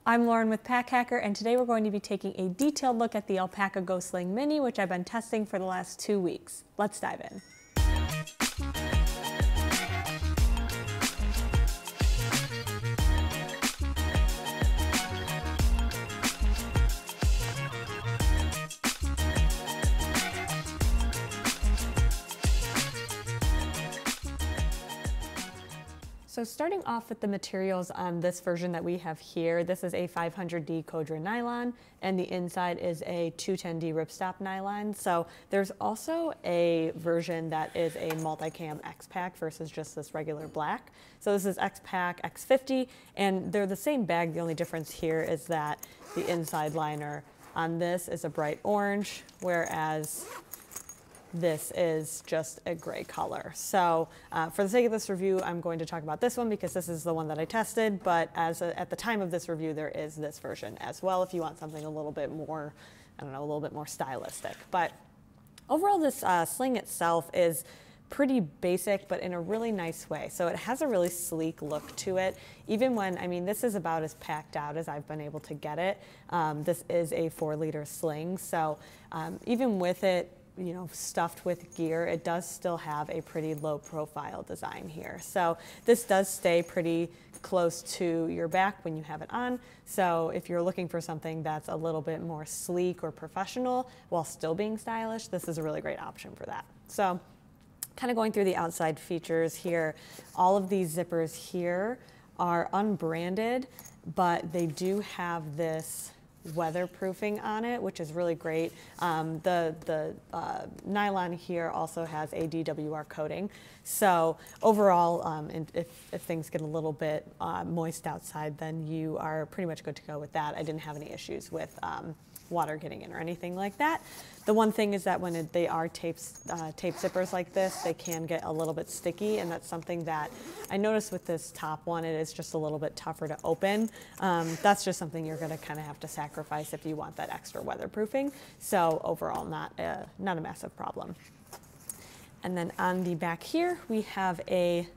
I'm Lauren with Pack Hacker, and today we're going to be taking a detailed look at the ALPAKA Go Sling Mini, which I've been testing for the last 2 weeks. Let's dive in. So starting off with the materials on this version that we have here, this is a 500D Codra nylon, and the inside is a 210D ripstop nylon. So there's also a version that is a multicam X-Pack versus just this regular black. So this is X-Pack X50, and they're the same bag. The only difference here is that the inside liner on this is a bright orange, whereas this is just a gray color. So for the sake of this review, I'm going to talk about this one because this is the one that I tested, but at the time of this review, there is this version as well if you want something a little bit more, I don't know, a little bit more stylistic. But overall, this sling itself is pretty basic, but in a really nice way. So it has a really sleek look to it. Even when, I mean, this is about as packed out as I've been able to get it. This is a 4-liter sling. So even with it, you know, stuffed with gear, it does still have a pretty low profile design here. So this does stay pretty close to your back when you have it on. So if you're looking for something that's a little bit more sleek or professional while still being stylish, this is a really great option for that. So kind of going through the outside features here, all of these zippers here are unbranded, but they do have this weatherproofing on it, which is really great. The nylon here also has a DWR coating. So overall, if things get a little bit moist outside, then you are pretty much good to go with that. I didn't have any issues with water getting in or anything like that. The one thing is that when they are tape zippers like this, they can get a little bit sticky, and that's something that I noticed with this top one. It is just a little bit tougher to open. That's just something you're going to kind of have to sacrifice if you want that extra weatherproofing. So overall, not a massive problem. And then on the back here, we have a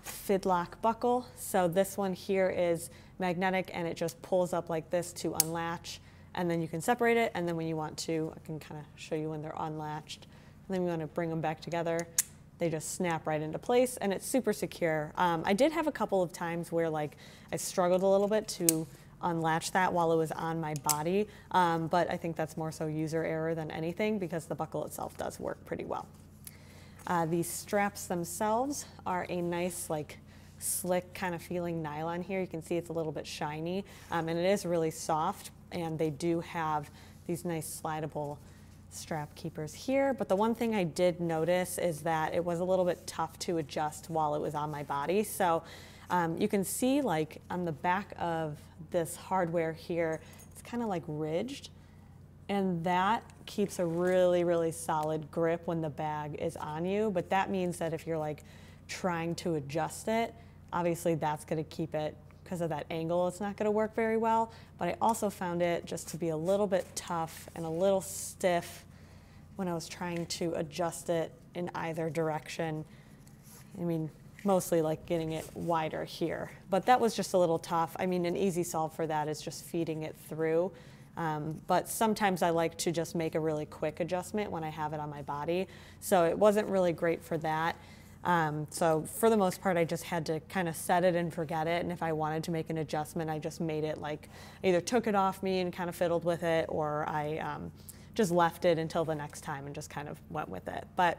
fidlock buckle. So this one here is magnetic, and it just pulls up like this to unlatch. And then you can separate it, and then when you want to, I can kind of show you when they're unlatched. And then you want to bring them back together, they just snap right into place, and it's super secure. I did have a couple of times where like I struggled a little bit to unlatch that while it was on my body, but I think that's more so user error than anything because the buckle itself does work pretty well. These straps themselves are a nice like slick kind of feeling nylon here. You can see it's a little bit shiny, and it is really soft, and they do have these nice slidable strap keepers here. But the one thing I did notice is that it was a little bit tough to adjust while it was on my body. So you can see like on the back of this hardware here, it's kind of like ridged, and that keeps a really, really solid grip when the bag is on you. But that means that if you're like trying to adjust it, obviously that's going to keep it, because of that angle, it's not going to work very well. But I also found it just to be a little bit tough and a little stiff when I was trying to adjust it in either direction. I mean, mostly like getting it wider here, but that was just a little tough. I mean, an easy solve for that is just feeding it through. But sometimes I like to just make a really quick adjustment when I have it on my body. So it wasn't really great for that. So for the most part, I just had to kind of set it and forget it. And if I wanted to make an adjustment, I just made it like either took it off me and kind of fiddled with it, or I just left it until the next time and just kind of went with it. But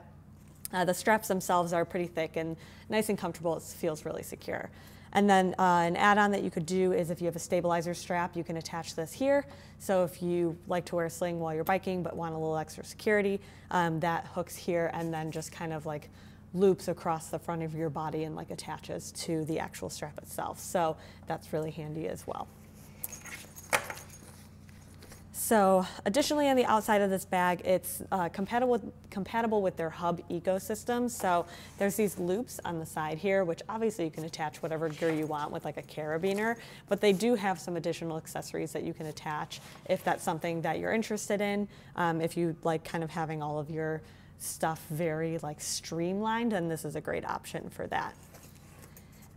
the straps themselves are pretty thick and nice and comfortable. It feels really secure. And then an add-on that you could do is if you have a stabilizer strap, you can attach this here. So if you like to wear a sling while you're biking but want a little extra security, that hooks here and then just kind of like loops across the front of your body and like attaches to the actual strap itself. So that's really handy as well. So additionally, on the outside of this bag, it's compatible with their hub ecosystem. So there's these loops on the side here, which obviously you can attach whatever gear you want with like a carabiner, but they do have some additional accessories that you can attach if that's something that you're interested in. If you like kind of having all of your stuff very like streamlined, and this is a great option for that.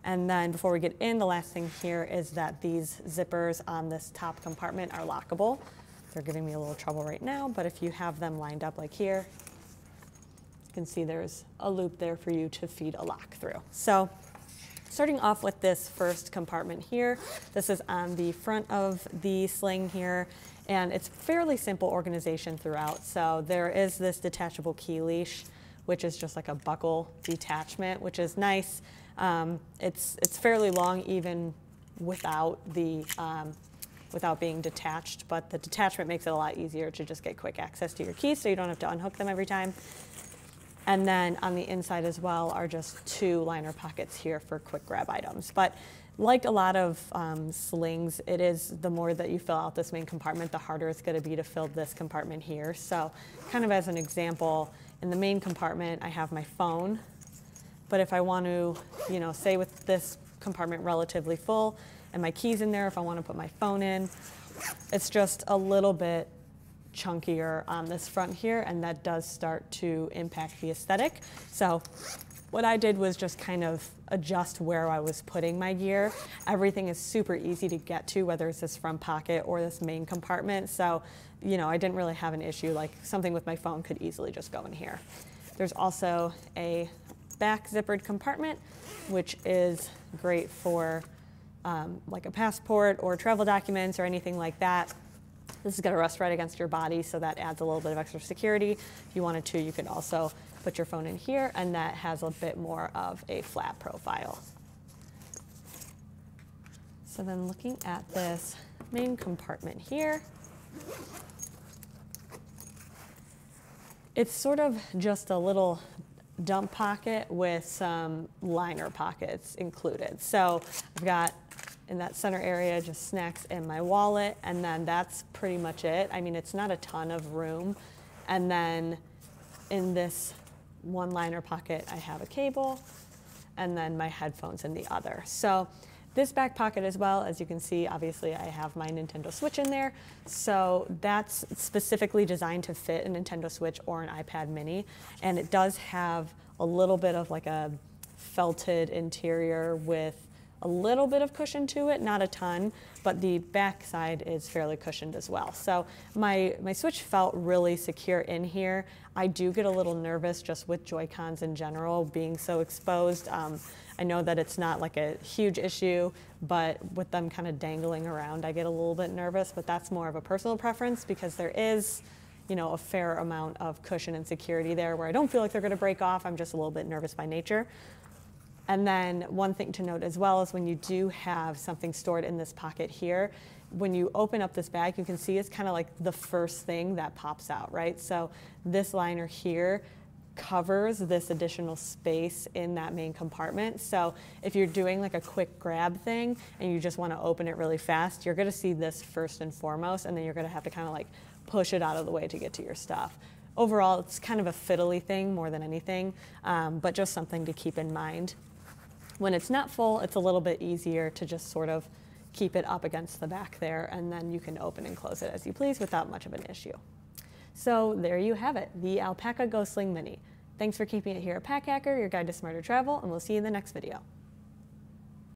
And then before we get in, the last thing here is that these zippers on this top compartment are lockable. They're giving me a little trouble right now, but if you have them lined up like here, you can see there's a loop there for you to feed a lock through. So starting off with this first compartment here, this is on the front of the Sling here, and it's fairly simple organization throughout. So there is this detachable key leash, which is just like a buckle detachment, which is nice. It's fairly long even without being detached, but the detachment makes it a lot easier to just get quick access to your keys so you don't have to unhook them every time. And then on the inside as well are just 2 liner pockets here for quick grab items. But like a lot of slings, it is the more that you fill out this main compartment, the harder it's going to be to fill this compartment here. So kind of as an example, in the main compartment, I have my phone. But if I want to, say with this compartment relatively full and my keys in there, if I want to put my phone in, it's just a little bit chunkier on this front here, and that does start to impact the aesthetic. So what I did was just kind of adjust where I was putting my gear. Everything is super easy to get to, whether it's this front pocket or this main compartment. So, I didn't really have an issue. Like something with my phone could easily just go in here. There's also a back zippered compartment, which is great for like a passport or travel documents or anything like that. This is going to rest right against your body, so that adds a little bit of extra security. If you wanted to, you could also put your phone in here, and that has a bit more of a flat profile. So then looking at this main compartment here, it's sort of just a little dump pocket with some liner pockets included. So I've got in that center area just snacks and my wallet, and then that's pretty much it. I mean, it's not a ton of room. And then in this one liner pocket, I have a cable, and then my headphones in the other. So this back pocket as well, as you can see, obviously I have my Nintendo Switch in there. So that's specifically designed to fit a Nintendo Switch or an iPad mini. And it does have a little bit of like a felted interior with a little bit of cushion to it, not a ton, but the back side is fairly cushioned as well. So my Switch felt really secure in here. I do get a little nervous just with Joy-Cons in general being so exposed. I know that it's not like a huge issue, but with them kind of dangling around, I get a little bit nervous, but that's more of a personal preference because there is, a fair amount of cushion and security there where I don't feel like they're gonna break off. I'm just a little bit nervous by nature. And then one thing to note as well is when you do have something stored in this pocket here, when you open up this bag, you can see it's kind of like the first thing that pops out, right? So this liner here covers this additional space in that main compartment. So if you're doing like a quick grab thing and you just want to open it really fast, you're going to see this first and foremost, and then you're going to have to kind of like push it out of the way to get to your stuff. Overall, it's kind of a fiddly thing more than anything, but just something to keep in mind. When it's not full, it's a little bit easier to just sort of keep it up against the back there, and then you can open and close it as you please without much of an issue. So there you have it, the ALPAKA Go Sling Mini. Thanks for keeping it here at Pack Hacker, your guide to smarter travel, and we'll see you in the next video.